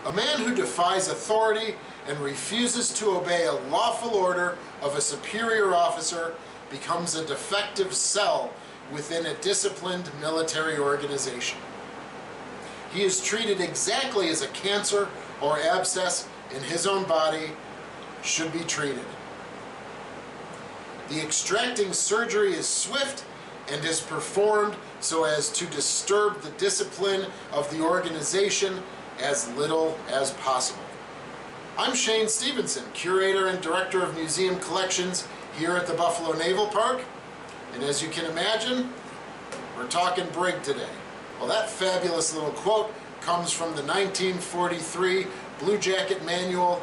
A man who defies authority and refuses to obey a lawful order of a superior officer becomes a defective cell within a disciplined military organization. He is treated exactly as a cancer or abscess in his own body should be treated. The extracting surgery is swift and is performed so as to disturb the discipline of the organization as little as possible. I'm Shane Stevenson, Curator and Director of Museum Collections here at the Buffalo Naval Park, and as you can imagine, we're talking brig today. Well, that fabulous little quote comes from the 1943 Blue Jacket Manual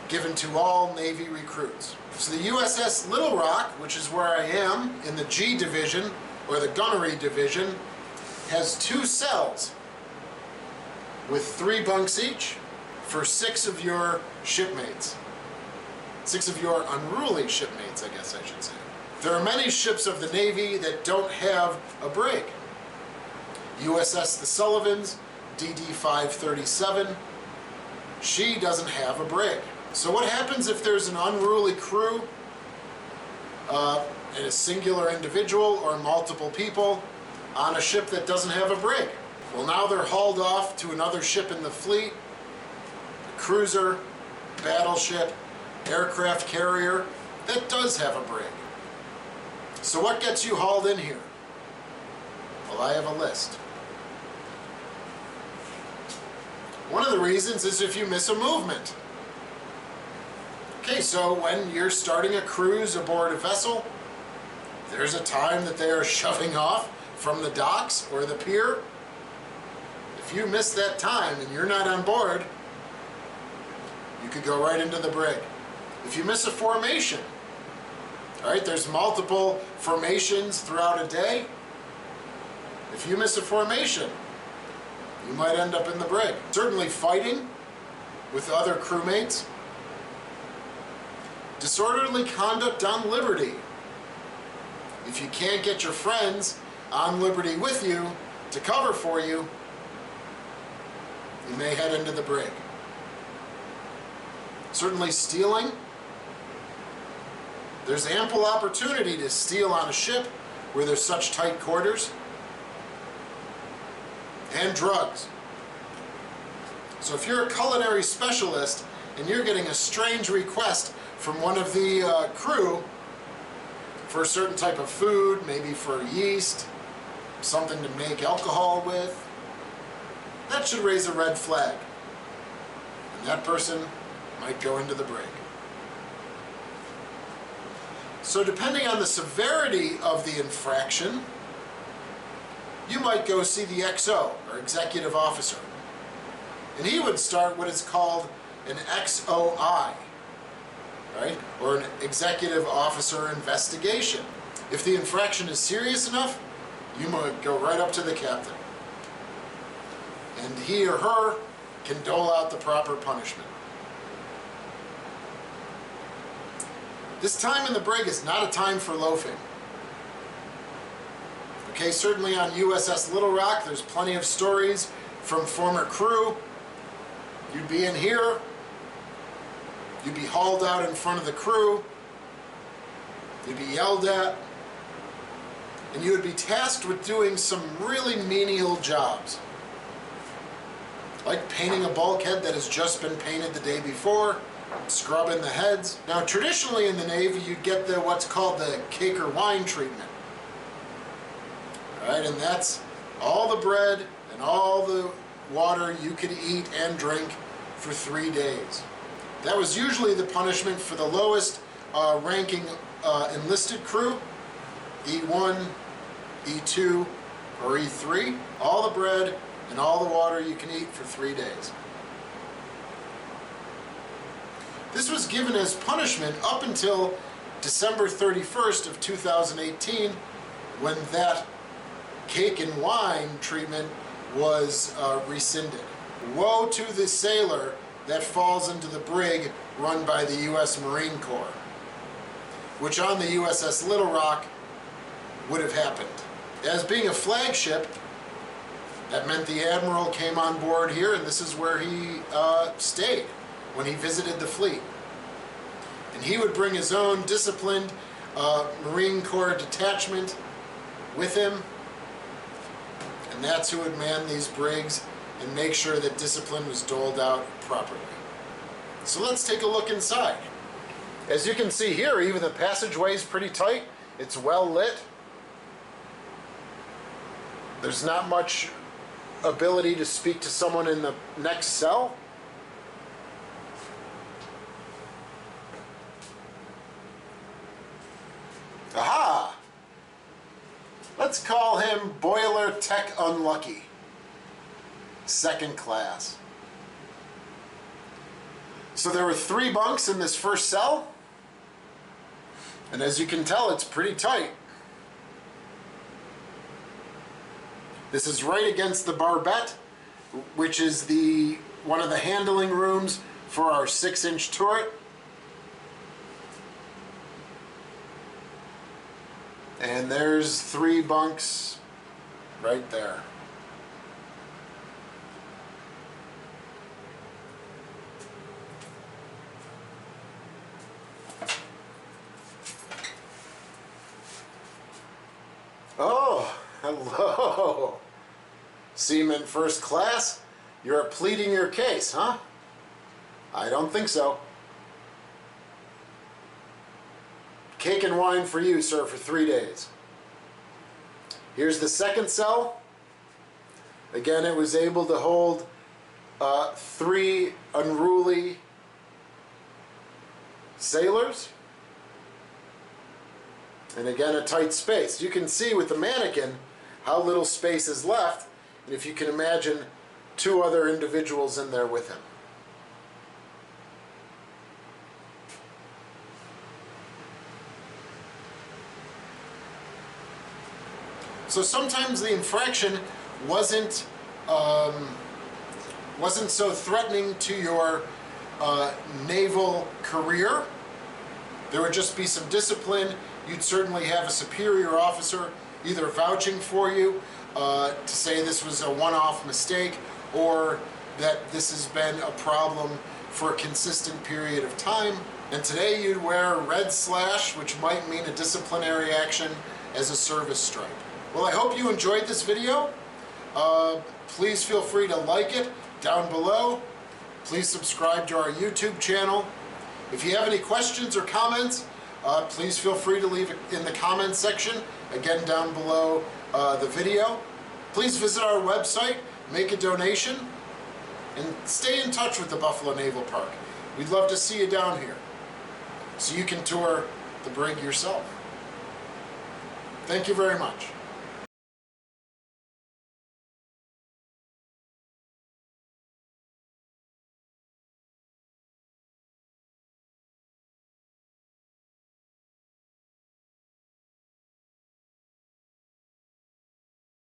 given to all Navy recruits. So the USS Little Rock, which is where I am in the G Division, or the Gunnery Division, has 2 cells with 3 bunks each for 6 of your shipmates. 6 of your unruly shipmates, I guess I should say. There are many ships of the Navy that don't have a brig. USS the Sullivan's DD-537, she doesn't have a brig. So what happens if there's an unruly crew and a singular individual or multiple people on a ship that doesn't have a brig? Well, now they're hauled off to another ship in the fleet, a cruiser, battleship, aircraft carrier that does have a brig. So what gets you hauled in here? Well, I have a list. One of the reasons is if you miss a movement. Okay, so when you're starting a cruise aboard a vessel, there's a time that they are shoving off from the docks or the pier. If you miss that time and you're not on board, you could go right into the brig. If you miss a formation, all right, there's multiple formations throughout a day. If you miss a formation, you might end up in the brig. Certainly fighting with other crewmates. Disorderly conduct on liberty. If you can't get your friends on liberty with you to cover for you, you may head into the brig. Certainly stealing. There's ample opportunity to steal on a ship where there's such tight quarters. And drugs. So if you're a culinary specialist and you're getting a strange request from one of the crew for a certain type of food, maybe for yeast, something to make alcohol with, that should raise a red flag. And that person might go into the brig. So depending on the severity of the infraction, you might go see the XO, or executive officer. And he would start what is called an XOI, right? Or an executive officer investigation. If the infraction is serious enough, you might go right up to the captain. And he or her can dole out the proper punishment. This time in the brig is not a time for loafing. Okay, certainly on USS Little Rock, there's plenty of stories from former crew. You'd be in here, you'd be hauled out in front of the crew, you'd be yelled at, and you would be tasked with doing some really menial jobs. Like painting a bulkhead that has just been painted the day before, scrubbing the heads. Now traditionally in the Navy, you'd get the what's called the cake or wine treatment. Right, and that's all the bread and all the water you could eat and drink for 3 days. That was usually the punishment for the lowest ranking enlisted crew, E1, E2, or E3. All the bread and all the water you can eat for 3 days. This was given as punishment up until December 31st of 2018, when that cake and wine treatment was rescinded. Woe to the sailor that falls into the brig run by the U.S. Marine Corps, which on the USS Little Rock would have happened. As being a flagship, That meant the admiral came on board here, and this is where he stayed when he visited the fleet. And he would bring his own disciplined Marine Corps detachment with him, and that's who would man these brigs and make sure that discipline was doled out properly. So let's take a look inside. As you can see here, even the passageway is pretty tight. It's well lit. There's not much ability to speak to someone in the next cell. Aha! Let's call him Boiler Tech Unlucky. Second class. So there were 3 bunks in this first cell. And as you can tell, it's pretty tight. This is right against the barbette, which is one of the handling rooms for our 6-inch turret. And there's 3 bunks right there. Oh, hello. Seaman First Class, you're pleading your case, huh? I don't think so. Cake and wine for you, sir, for 3 days. Here's the second cell. Again, it was able to hold 3 unruly sailors. And again, a tight space. You can see with the mannequin how little space is left, and if you can imagine 2 other individuals in there with him. So sometimes the infraction wasn't so threatening to your naval career. There would just be some discipline. You'd certainly have a superior officer either vouching for you to say this was a one-off mistake, or that this has been a problem for a consistent period of time. And today you'd wear a red slash, which might mean a disciplinary action, as a service stripe. Well, I hope you enjoyed this video. Please feel free to like it down below. Please subscribe to our YouTube channel. If you have any questions or comments, please feel free to leave it in the comments section, again down below the video. Please visit our website, make a donation, and stay in touch with the Buffalo Naval Park. We'd love to see you down here so you can tour the brig yourself. Thank you very much.